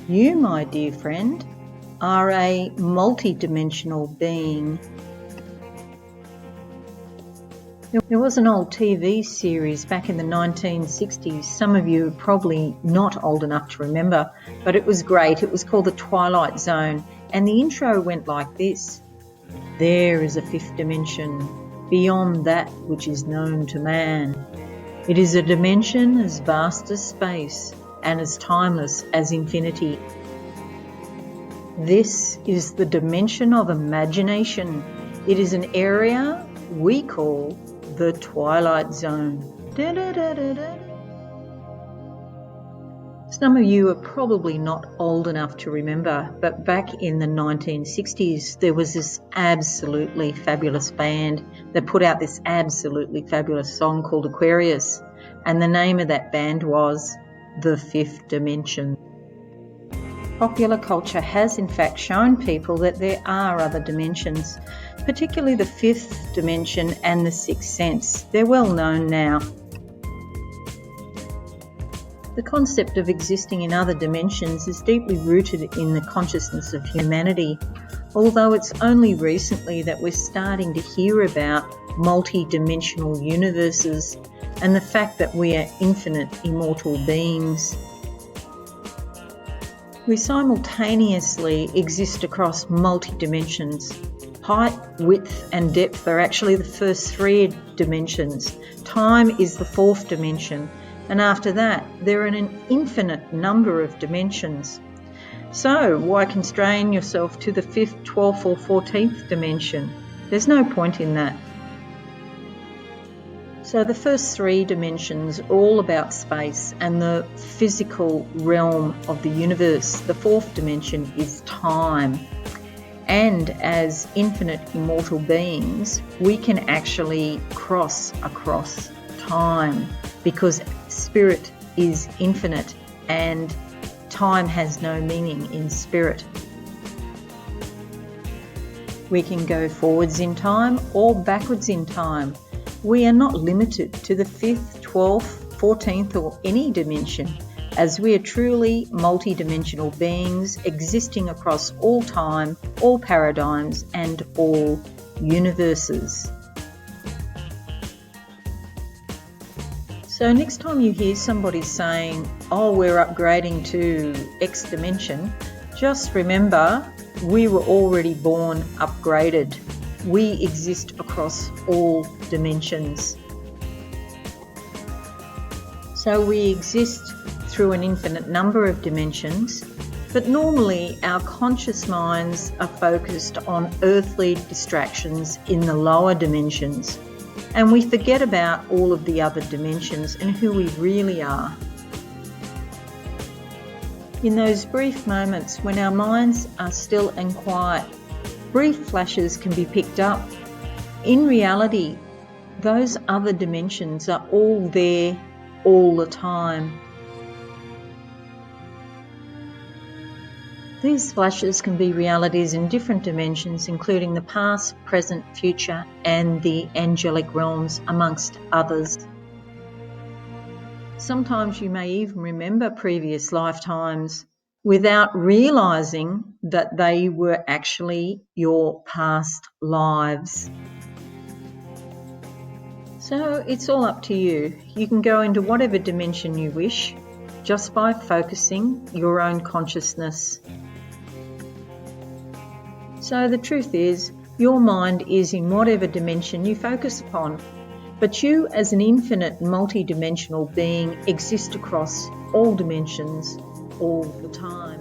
You, my dear friend, are a multidimensional being. There was an old TV series back in the 1960s. Some of you are probably not old enough to remember, but it was great. It was called The Twilight Zone, and the intro went like this. There is a fifth dimension, beyond that which is known to man. It is a dimension as vast as space and as timeless as infinity. This is the dimension of imagination. It is an area we call the Twilight Zone. Some of you are probably not old enough to remember, but back in the 1960s, there was this absolutely fabulous band that put out this absolutely fabulous song called Aquarius, and the name of that band was The Fifth Dimension. Popular culture has in fact shown people that there are other dimensions, particularly the fifth dimension and the sixth sense. They're well known now. The concept of existing in other dimensions is deeply rooted in the consciousness of humanity, although it's only recently that we're starting to hear about multi-dimensional universes and the fact that we are infinite, immortal beings. We simultaneously exist across multi-dimensions. Height, width and depth are actually the first three dimensions. Time is the fourth dimension, and after that there are an infinite number of dimensions. So why constrain yourself to the 5th, 12th or 14th dimension? There's no point in that. So the first three dimensions are all about space and the physical realm of the universe. The fourth dimension is time. And as infinite immortal beings, we can actually cross across time because spirit is infinite and time has no meaning in spirit. We can go forwards in time or backwards in time. We are not limited to the 5th, 12th, 14th or any dimension, as we are truly multi-dimensional beings existing across all time, all paradigms and all universes. So next time you hear somebody saying, oh, we're upgrading to X dimension, just remember we were already born upgraded. We exist across all dimensions. So we exist through an infinite number of dimensions, but normally our conscious minds are focused on earthly distractions in the lower dimensions, and we forget about all of the other dimensions and who we really are. In those brief moments when our minds are still and quiet, brief flashes can be picked up. In reality, those other dimensions are all there all the time. These flashes can be realities in different dimensions, including the past, present, future, and the angelic realms, amongst others. Sometimes you may even remember previous lifetimes without realizing that they were actually your past lives. So it's all up to you. You can go into whatever dimension you wish just by focusing your own consciousness. So the truth is, your mind is in whatever dimension you focus upon, but you as an infinite multi-dimensional being exist across all dimensions all the time.